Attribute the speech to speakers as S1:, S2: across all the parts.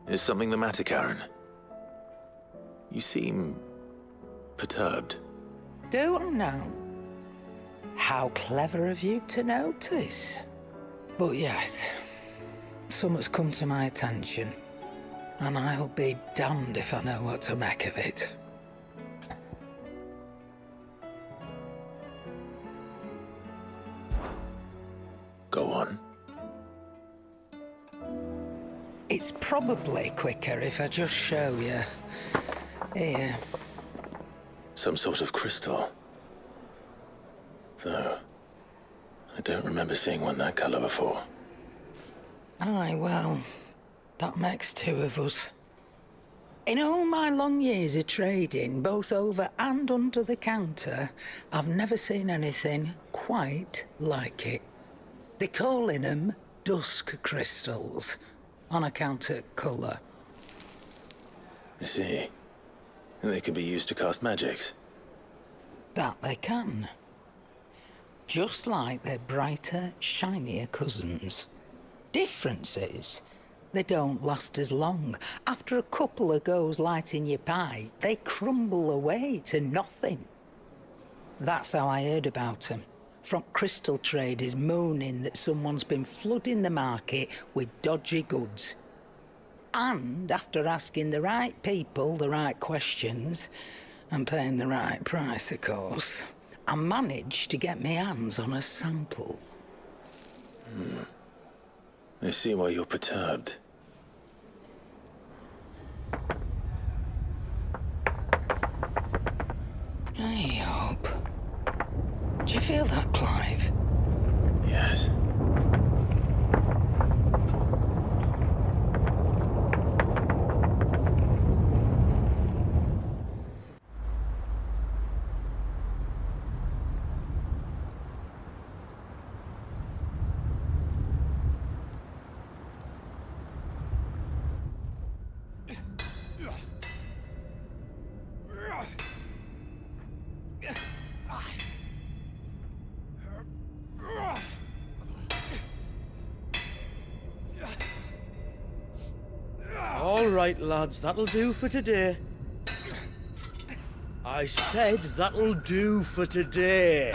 S1: Is something the matter, Karen? You seem perturbed.
S2: Don't know. How clever of you to notice. But yes, something's come to my attention, and I'll be damned if I know what to make of it.
S1: Go on.
S2: It's probably quicker if I just show you. Here.
S1: Some sort of crystal. Though, I don't remember seeing one that colour before.
S2: Aye, well, that makes two of us. In all my long years of trading, both over and under the counter, I've never seen anything quite like it. They're calling them dusk crystals, on account of colour.
S1: I see. And they could be used to cast magics.
S2: That they can. Just like their brighter, shinier cousins. Difference is, they don't last as long. After a couple of goes lighting your pipe, they crumble away to nothing. That's how I heard about them. From crystal traders moaning that someone's been flooding the market with dodgy goods. And after asking the right people the right questions, and paying the right price, of course, I managed to get my hands on a sample.
S1: I see why you're perturbed.
S2: I hope. Do you feel that, Clive?
S1: Yes.
S3: All right, lads, that'll do for today. I said that'll do for today.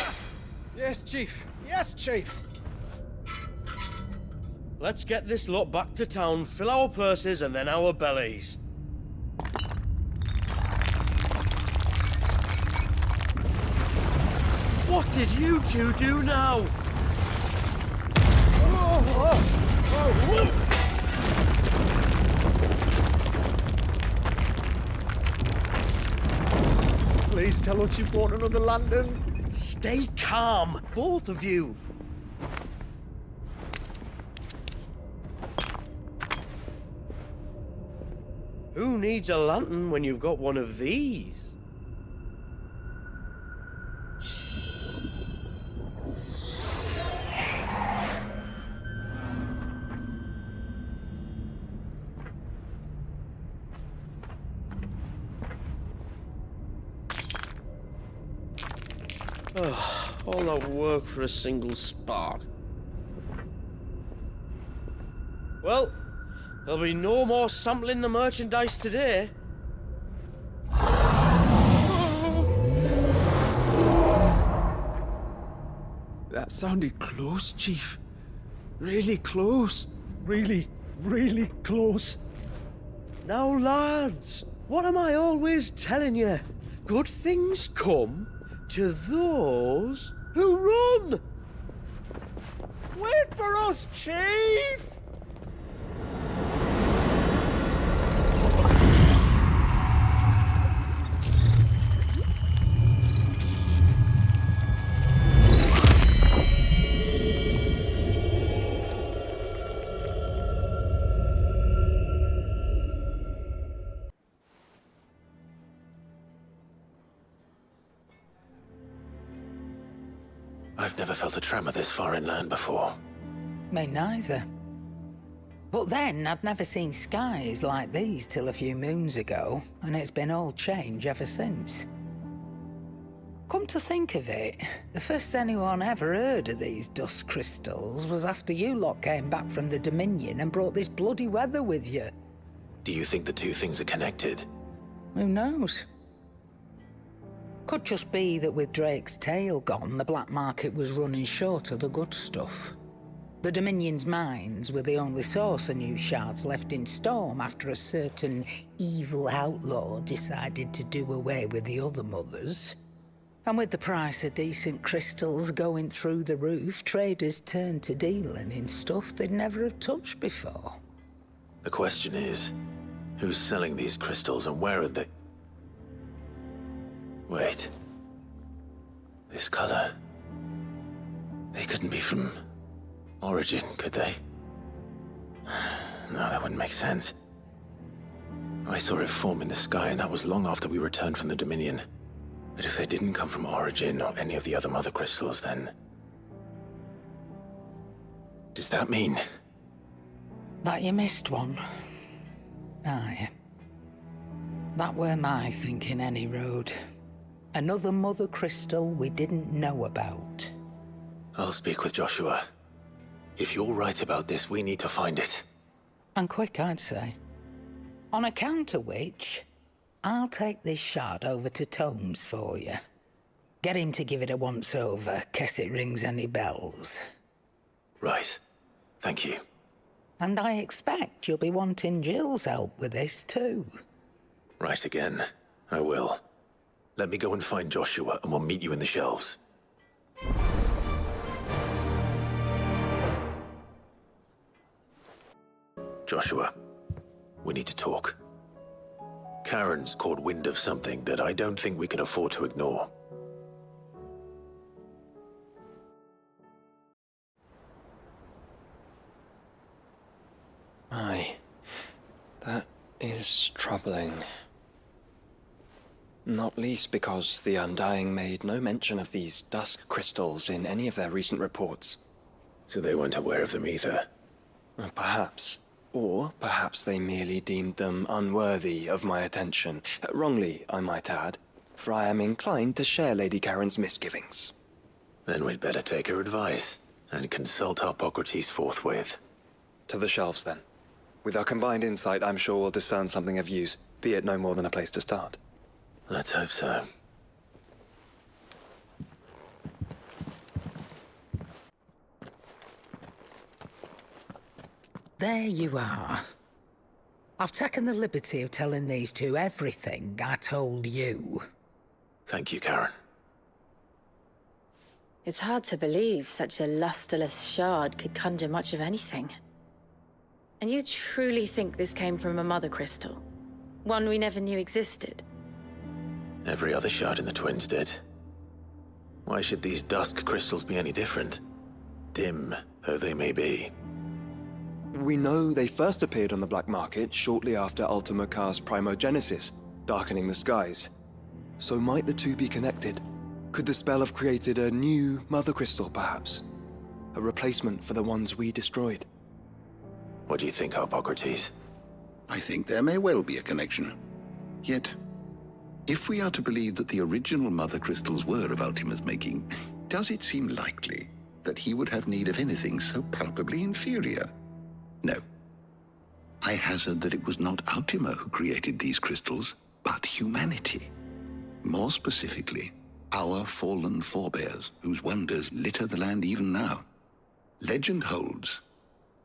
S4: Yes, Chief. Yes, Chief.
S3: Let's get this lot back to town, fill our purses and then our bellies. What did you two do now?
S4: Please tell us you bought another lantern.
S3: Stay calm, both of you. Who needs a lantern when you've got one of these? All that work for a single spark. Well, there'll be no more sampling the merchandise today.
S4: That sounded close, Chief. Really close. Really, really close.
S3: Now, lads, what am I always telling you? Good things come to those who run!
S4: Wait for us, Chief!
S1: I've never felt a tremor this far inland before.
S2: Me neither. But then, I'd never seen skies like these till a few moons ago, and it's been all change ever since. Come to think of it, the first anyone ever heard of these dust crystals was after you lot came back from the Dominion and brought this bloody weather with you.
S1: Do you think the two things are connected?
S2: Who knows? Could just be that with Drake's tail gone, the black market was running short of the good stuff. The Dominion's mines were the only source of new shards left in Storm after a certain evil outlaw decided to do away with the other mothers. And with the price of decent crystals going through the roof, traders turned to dealing in stuff they'd never have touched before.
S1: The question is, who's selling these crystals and where are they? Wait. This color. They couldn't be from Origin, could they? No, that wouldn't make sense. I saw it form in the sky, and that was long after we returned from the Dominion. But if they didn't come from Origin or any of the other mother crystals, then... does that mean...
S2: That you missed one? Aye. That were my thinking, any road. Another mother crystal we didn't know about.
S1: I'll speak with Joshua. If you're right about this, we need to find it.
S2: And quick, I'd say. On account of which, I'll take this shard over to Tomes for you. Get him to give it a once-over, case it rings any bells.
S1: Right. Thank you.
S2: And I expect you'll be wanting Jill's help with this too.
S1: Right again. I will. Let me go and find Joshua, and we'll meet you in the shelves. Joshua, we need to talk. Karen's caught wind of something that I don't think we can afford to ignore.
S5: Aye, that is troubling. Not least because the Undying made no mention of these dusk crystals in any of their recent reports.
S1: So they weren't aware of them either.
S5: Perhaps. Or perhaps they merely deemed them unworthy of my attention. Wrongly, I might add, for I am inclined to share Lady Karen's misgivings.
S1: Then we'd better take her advice and consult Hippocrates forthwith.
S5: To the shelves, then. With our combined insight, I'm sure we'll discern something of use, be it no more than a place to start.
S1: Let's hope so.
S2: There you are. I've taken the liberty of telling these two everything I told you.
S1: Thank you, Karen.
S6: It's hard to believe such a lusterless shard could conjure much of anything. And you truly think this came from a mother crystal? One we never knew existed?
S1: Every other shard in the Twins did. Why should these dusk crystals be any different? Dim though they may be.
S5: We know they first appeared on the black market shortly after Ultima cast Primogenesis, darkening the skies. So might the two be connected? Could the spell have created a new mother crystal, perhaps? A replacement for the ones we destroyed?
S1: What do you think, Hippocrates?
S7: I think there may well be a connection. Yet, if we are to believe that the original mother crystals were of Ultima's making, does it seem likely that he would have need of anything so palpably inferior? No. I hazard that it was not Ultima who created these crystals, but humanity. More specifically, our fallen forebears, whose wonders litter the land even now. Legend holds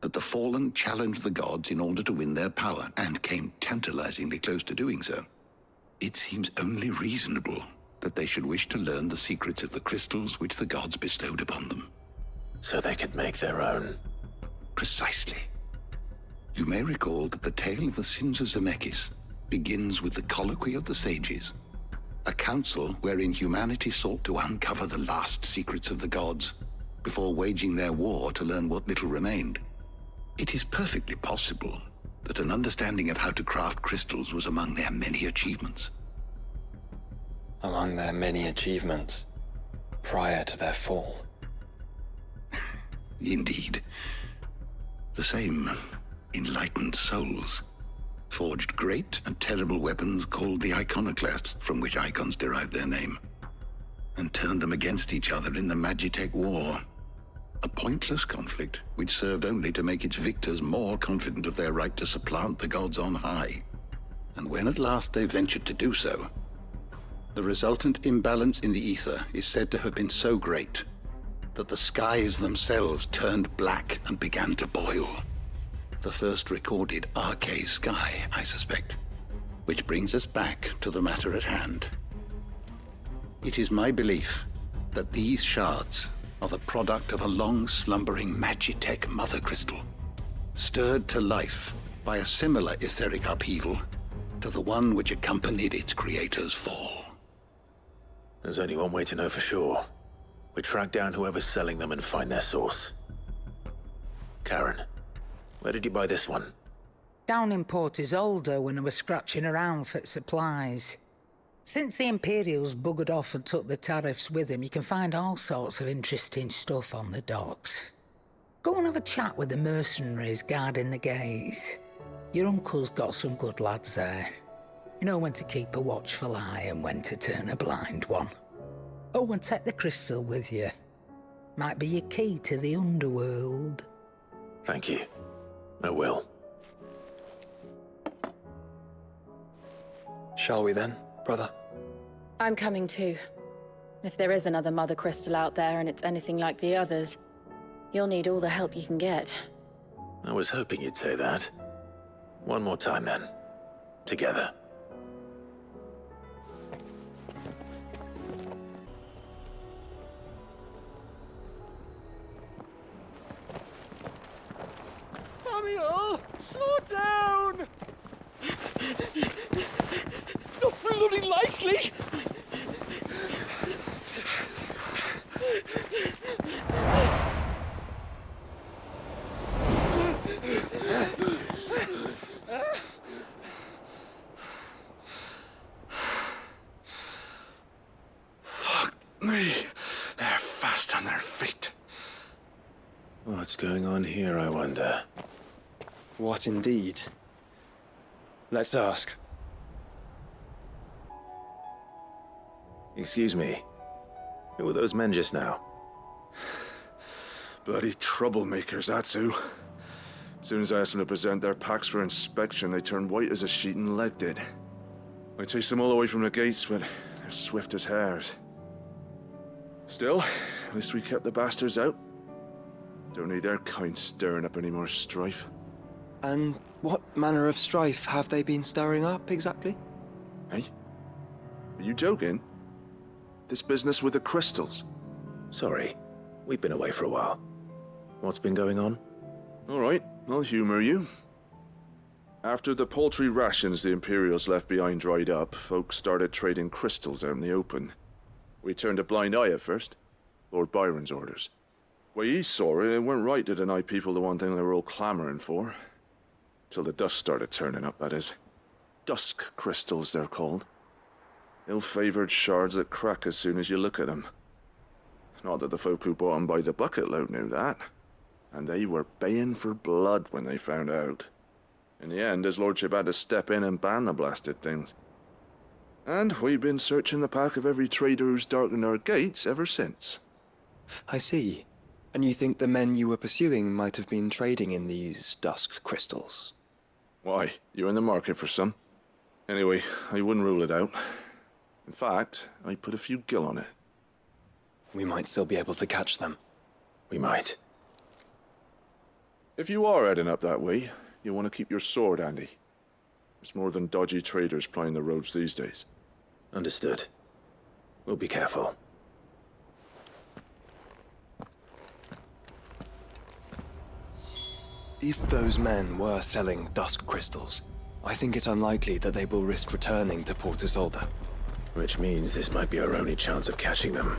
S7: that the fallen challenged the gods in order to win their power, and came tantalizingly close to doing so. It seems only reasonable that they should wish to learn the secrets of the crystals which the gods bestowed upon them.
S1: So they could make their own.
S7: Precisely. You may recall that the tale of the sins of Zemeckis begins with the colloquy of the sages, a council wherein humanity sought to uncover the last secrets of the gods before waging their war to learn what little remained. It is perfectly possible that an understanding of how to craft crystals was among their many achievements.
S5: Among their many achievements, prior to their fall.
S7: Indeed. The same enlightened souls forged great and terrible weapons called the iconoclasts, from which icons derived their name, and turned them against each other in the Magitech War. A pointless conflict which served only to make its victors more confident of their right to supplant the gods on high. And when at last they ventured to do so, the resultant imbalance in the ether is said to have been so great that the skies themselves turned black and began to boil. The first recorded Arcade sky, I suspect. Which brings us back to the matter at hand. It is my belief that these shards are the product of a long-slumbering Magitech mother crystal, stirred to life by a similar etheric upheaval to the one which accompanied its creator's fall.
S1: There's only one way to know for sure. We track down whoever's selling them and find their source. Karen, where did you buy this one?
S2: Down in Port Isolde when I was scratching around for supplies. Since the Imperials buggered off and took the tariffs with them, you can find all sorts of interesting stuff on the docks. Go and have a chat with the mercenaries guarding the gates. Your uncle's got some good lads there. You know when to keep a watchful eye and when to turn a blind one. Oh, and take the crystal with you. Might be your key to the underworld.
S1: Thank you. I will.
S5: Shall we then, brother?
S6: I'm coming too. If there is another mother crystal out there and it's anything like the others, you'll need all the help you can get.
S1: I was hoping you'd say that. One more time then. Together.
S4: Samuel, slow down! Not bloody likely!
S8: Fuck me. They're fast on their feet.
S1: What's going on here, I wonder?
S5: What indeed? Let's ask.
S1: Excuse me. Who were those men just now?
S8: Bloody troublemakers, that's who. As soon as I asked them to present their packs for inspection, they turned white as a sheet and legged it. I chased them all away from the gates, but they're swift as hares. Still, at least we kept the bastards out. Don't need their kind stirring up any more strife.
S5: And what manner of strife have they been stirring up, exactly?
S8: Hey? Are you joking? This business with the crystals?
S1: Sorry. We've been away for a while. What's been going on?
S8: All right, I'll humor you. After the paltry rations the Imperials left behind dried up, folks started trading crystals out in the open. We turned a blind eye at first. Lord Byron's orders. Way he saw it, it weren't right to deny people the one thing they were all clamoring for. Till the dust started turning up, that is. Dusk crystals, they're called. Ill-favored shards that crack as soon as you look at them. Not that the folk who bought them by the bucket load knew that. And they were baying for blood when they found out. In the end, his lordship had to step in and ban the blasted things. And we've been searching the pack of every trader who's darkened our gates ever since.
S5: I see. And you think the men you were pursuing might have been trading in these dusk crystals?
S8: Why, you're in the market for some. Anyway, I wouldn't rule it out. In fact, I put a few gil on it.
S5: We might still be able to catch them.
S1: We might.
S8: If you are heading up that way, you want to keep your sword handy. There's more than dodgy traders plying the roads these days.
S1: Understood. We'll be careful.
S5: If those men were selling dusk crystals, I think it unlikely that they will risk returning to Port Isolde.
S1: Which means this might be our only chance of catching them.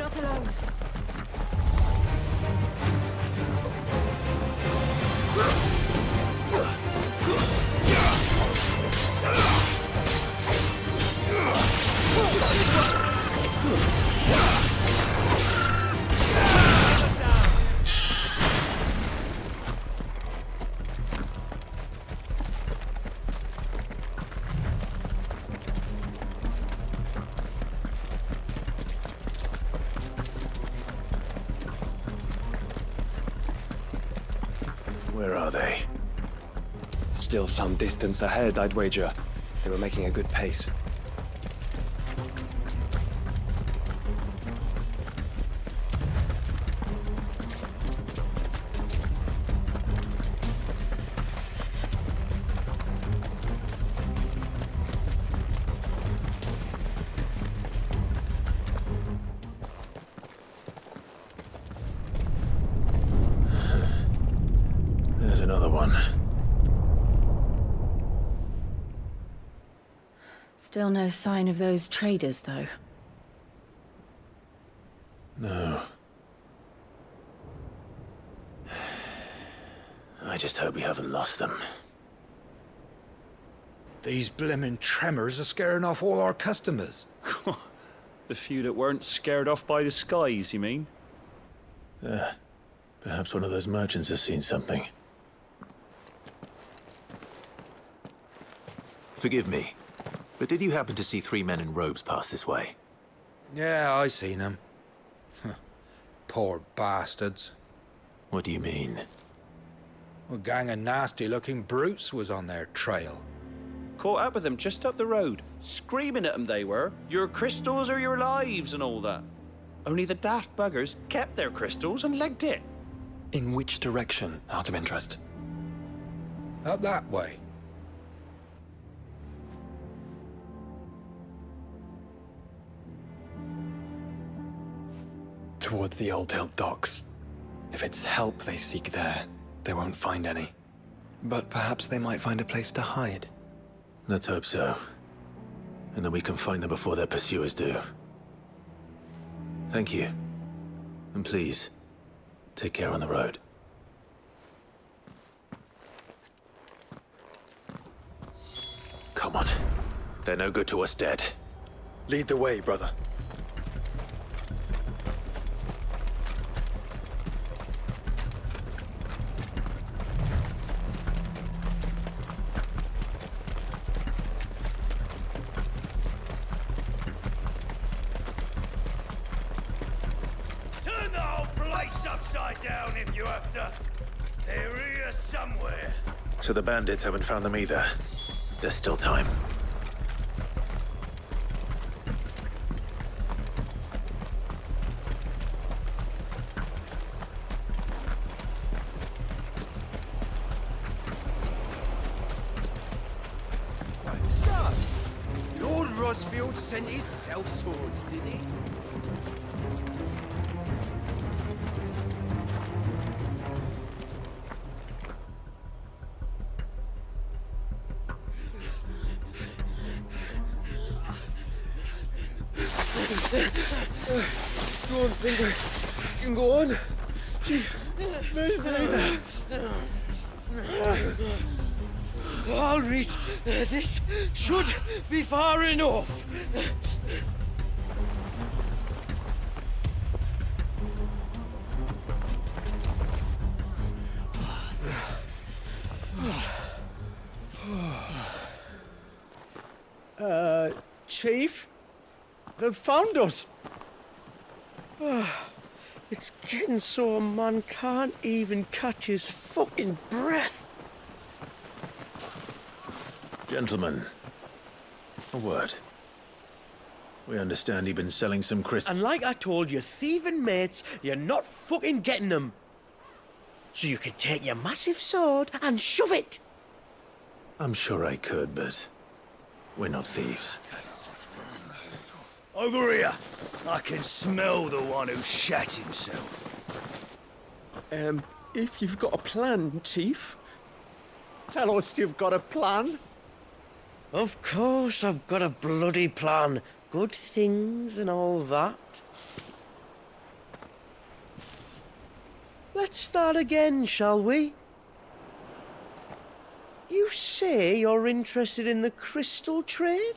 S6: not alone.
S1: Where are they?
S5: Still some distance ahead, I'd wager. They were making a good pace.
S1: There's another one.
S6: Still no sign of those traders, though.
S1: No. I just hope we haven't lost them.
S9: These blimmin' tremors are scaring off all our customers.
S10: The few that weren't scared off by the skies, you mean?
S1: Perhaps one of those merchants has seen something.
S11: Forgive me, but did you happen to see 3 men in robes pass this way?
S9: Yeah, I seen them. Poor bastards.
S11: What do you mean?
S9: A gang of nasty-looking brutes was on their trail.
S10: Caught up with them just up the road, screaming at them they were. Your crystals are your lives and all that. Only the daft buggers kept their crystals and legged it.
S5: In which direction, out of interest?
S9: Up that way.
S5: Towards the Old Hill docks. If it's help they seek there, they won't find any. But perhaps they might find a place to hide.
S1: Let's hope so. And then we can find them before their pursuers do. Thank you. And please, take care on the road. Come on. They're no good to us dead.
S5: Lead the way, brother.
S4: Turn the whole place upside down if you have to. They're here somewhere.
S1: So the bandits haven't found them either. There's still time.
S4: So, Lord Rosfield sent his sellswords, did he?
S3: Don't think I can go on. Chief, neither. I'll read. This should be far enough. Chief? They've found us. It's getting so a man can't even catch his fucking breath.
S1: Gentlemen, a word. We understand you've been selling some crystals.
S3: And like I told your thieving mates, you're not fucking getting them. So you can take your massive sword and shove it.
S1: I'm sure I could, but we're not thieves.
S4: Over here. I can smell the one who shat himself.
S3: If you've got a plan, Chief, tell us you've got a plan. Of course I've got a bloody plan. Good things and all that. Let's start again, shall we? You say you're interested in the crystal trade?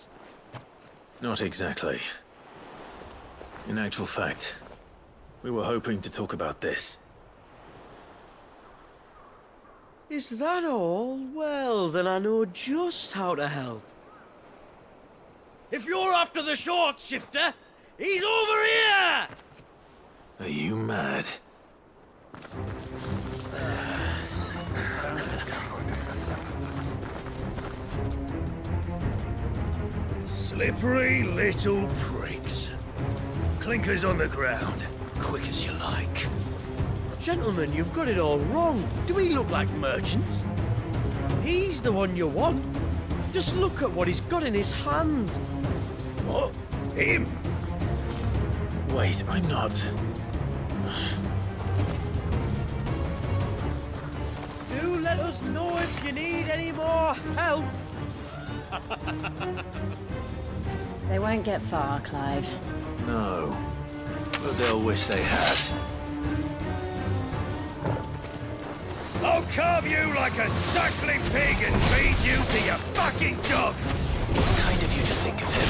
S1: Not exactly. In actual fact, we were hoping to talk about this.
S3: Is that all? Well, then I know just how to help. If you're after the short shifter, he's over here!
S1: Are you mad?
S12: Slippery little pricks. Clinkers on the ground, quick as you like.
S3: Gentlemen, you've got it all wrong. Do we look like merchants? He's the one you want. Just look at what he's got in his hand.
S12: What? Him?
S1: Wait, I'm not...
S3: Do let us know if you need any more help.
S6: They won't get far, Clive.
S1: No. But they'll wish they had.
S12: I'll carve you like a suckling pig and feed you to your fucking dogs!
S1: Kind of you to think of him.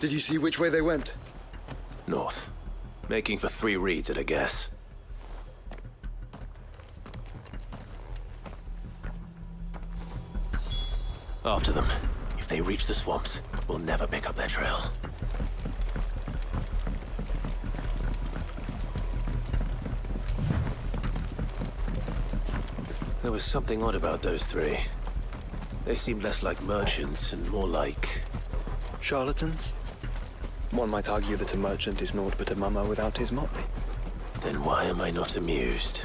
S5: Did you see which way they went?
S1: North. Making for 3 reads at a guess. After them. If they reach the swamps, we'll never pick up their trail. There was something odd about those 3. They seemed less like merchants and more like...
S5: Charlatans? One might argue that a merchant is naught but a mummer without his motley.
S1: Then why am I not amused?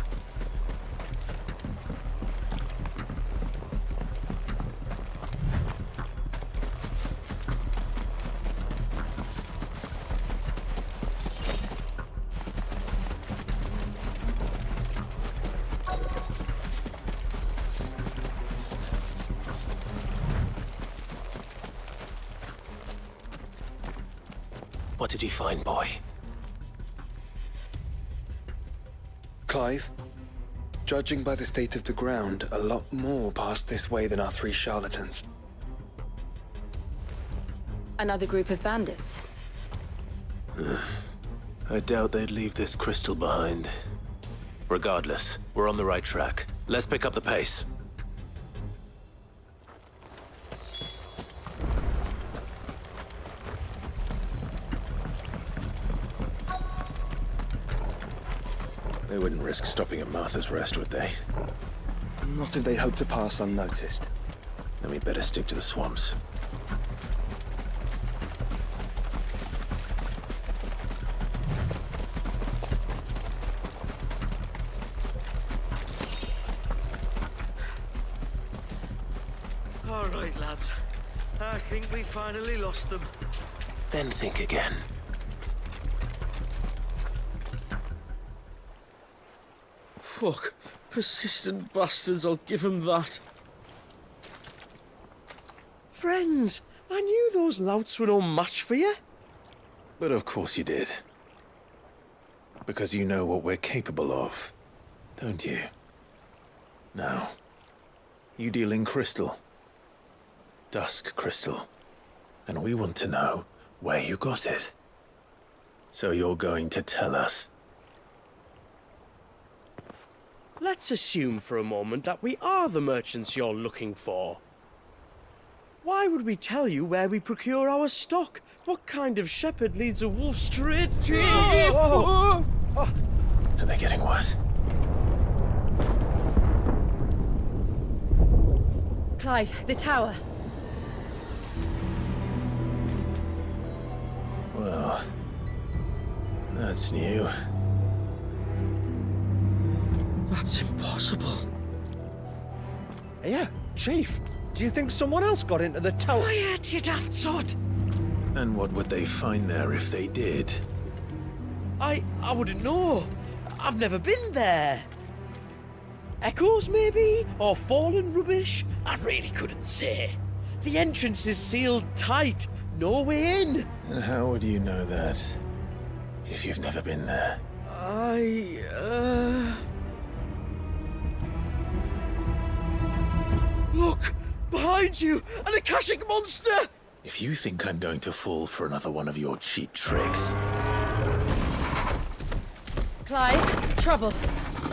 S1: What did he find, boy?
S5: Clive? Judging by the state of the ground, a lot more passed this way than our 3 charlatans.
S6: Another group of bandits?
S1: I doubt they'd leave this crystal behind. Regardless, we're on the right track. Let's pick up the pace. They wouldn't risk stopping at Martha's Rest, would they?
S5: Not if they hope to pass unnoticed.
S1: Then we'd better stick to the swamps.
S3: All right, lads. I think we finally lost them.
S1: Then think again.
S3: Fuck. Persistent bastards, I'll give them that. friends. I knew those louts were no match for you.
S1: But of course you did. Because you know what we're capable of, don't you? Now, you deal in crystal. Dusk crystal. And we want to know where you got it. So you're going to tell us?
S3: Let's assume for a moment that we are the merchants you're looking for. Why would we tell you where we procure our stock? What kind of shepherd leads a wolf straight to...
S1: Are they getting worse?
S13: Clive, the tower.
S1: Well, that's new.
S3: That's impossible.
S14: Yeah, Chief. Do you think someone else got into the tower?
S3: Quiet, you daft sod!
S1: And what would they find there if they did?
S3: I wouldn't know. I've never been there. Echoes, maybe? Or fallen rubbish? I really couldn't say. The entrance is sealed tight. No way in.
S1: And how would you know that? If you've never been there?
S3: Look! Behind you! An Akashic monster!
S1: If you think I'm going to fall for another one of your cheap tricks...
S13: Clive, trouble.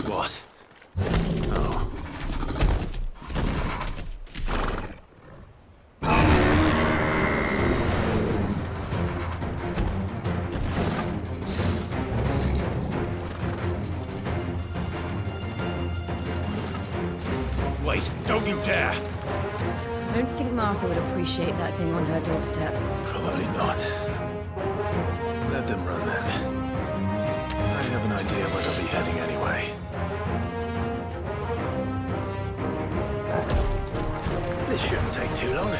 S1: What? Oh.
S12: Wait, don't you dare!
S13: I don't think Martha would appreciate that thing on her doorstep.
S1: Probably not. Let them run then. I have an idea where they'll be heading anyway. This shouldn't take too long.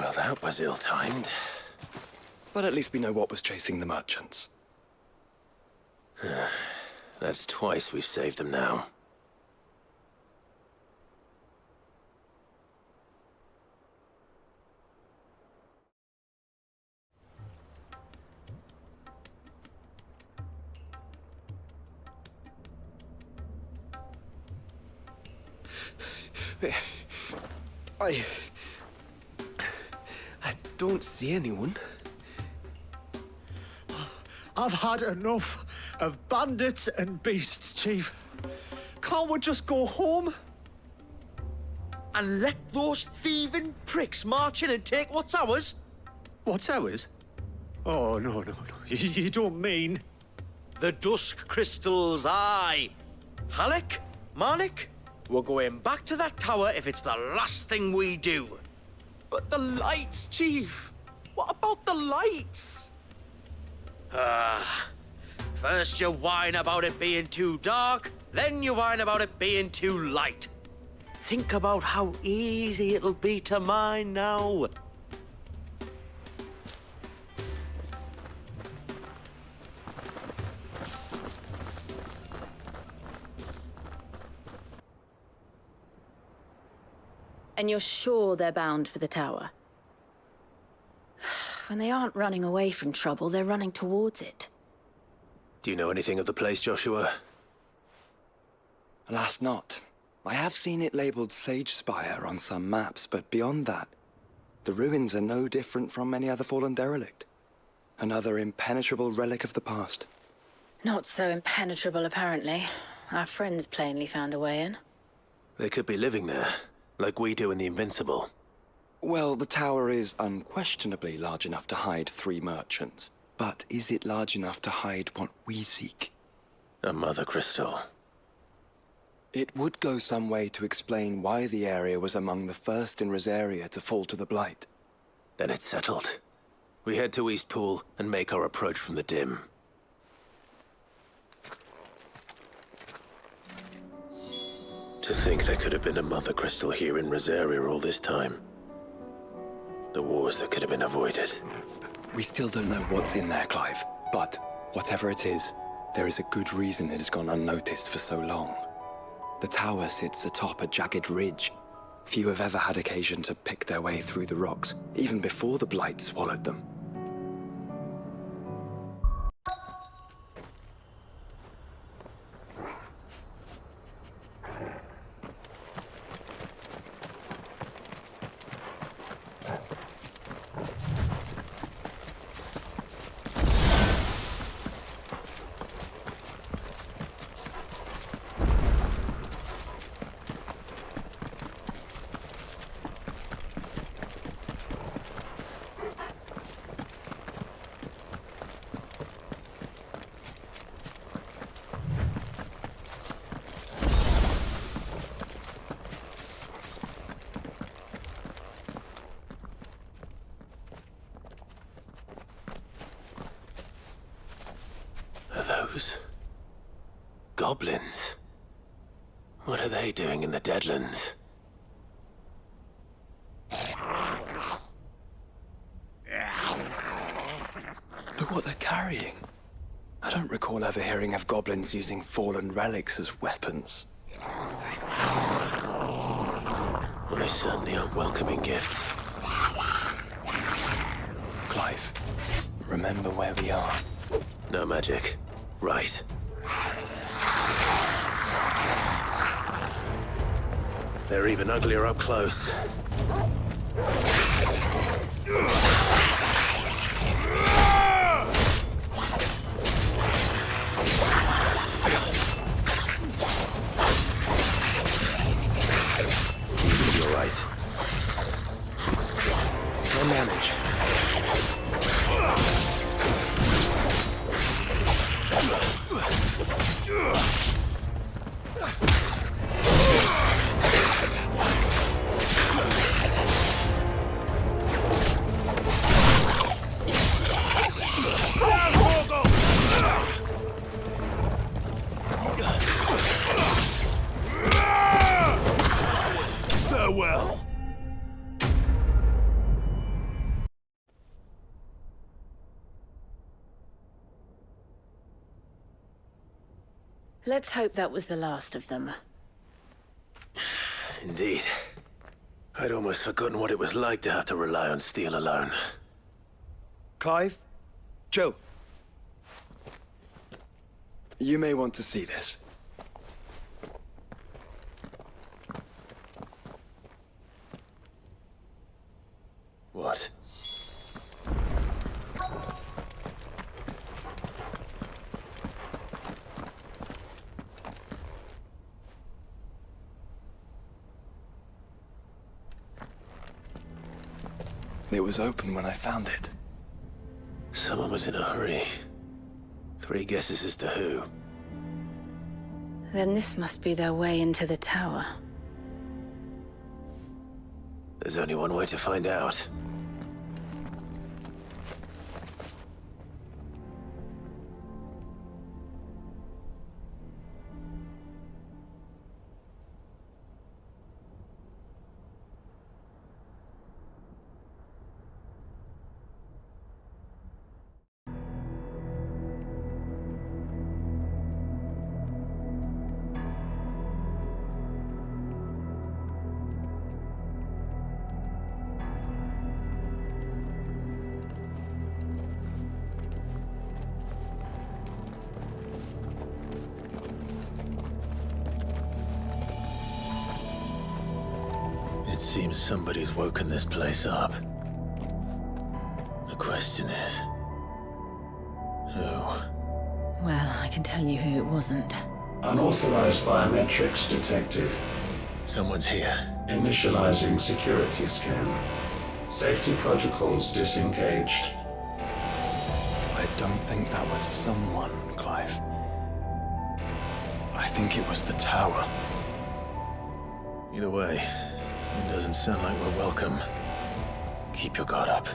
S1: Well, that was ill-timed.
S5: But at least we know what was chasing the merchants.
S1: That's twice we've saved them now.
S15: I don't see anyone.
S14: I've had enough of bandits and beasts, Chief. Can't we just go home?
S3: And let those thieving pricks march in and take what's ours?
S14: What's ours? Oh, no. You don't mean...
S3: The dusk crystals, aye. Halleck, Marnik, we're going back to that tower if it's the last thing we do.
S15: But the lights, Chief. What about the lights?
S3: First you whine about it being too dark, then you whine about it being too light. Think about how easy it'll be to mine now.
S6: And you're sure they're bound for the tower? When they aren't running away from trouble, they're running towards it.
S1: Do you know anything of the place, Joshua?
S5: Alas, not. I have seen it labeled Sage Spire on some maps, but beyond that, the ruins are no different from any other fallen derelict. Another impenetrable relic of the past.
S6: Not so impenetrable, apparently. Our friends plainly found a way in.
S1: They could be living there, like we do in the Invincible.
S5: Well, the tower is unquestionably large enough to hide 3 merchants. But is it large enough to hide what we seek?
S1: A mother crystal.
S5: It would go some way to explain why the area was among the first in Rosaria to fall to the Blight.
S1: Then it's settled. We head to Eastpool and make our approach from the dim. To think there could have been a mother crystal here in Rosaria all this time. The wars that could have been avoided.
S5: We still don't know what's in there, Clive. But whatever it is, there is a good reason it has gone unnoticed for so long. The tower sits atop a jagged ridge. Few have ever had occasion to pick their way through the rocks, even before the Blight swallowed them.
S1: Goblins? What are they doing in the Deadlands?
S5: Look what they're carrying. I don't recall ever hearing of goblins using fallen relics as weapons.
S1: Well, they certainly aren't welcoming gifts.
S5: Clive, remember where we are.
S1: No magic. Right. They're even uglier up close. You're right.
S5: We'll manage.
S6: Let's hope that was the last of them.
S1: Indeed. I'd almost forgotten what it was like to have to rely on steel alone.
S5: Clive? Joe? You may want to see this.
S1: What?
S5: It was open when I found it.
S1: Someone was in a hurry. 3 guesses as to who.
S6: Then this must be their way into the tower.
S1: There's only one way to find out. It seems somebody's woken this place up. The question is, who?
S13: Well, I can tell you who it wasn't.
S16: Unauthorized biometrics detected.
S1: Someone's here.
S16: Initializing security scan. Safety protocols disengaged.
S5: I don't think that was someone, Clive. I think it was the tower.
S1: Either way, it doesn't sound like we're welcome. Keep your guard up.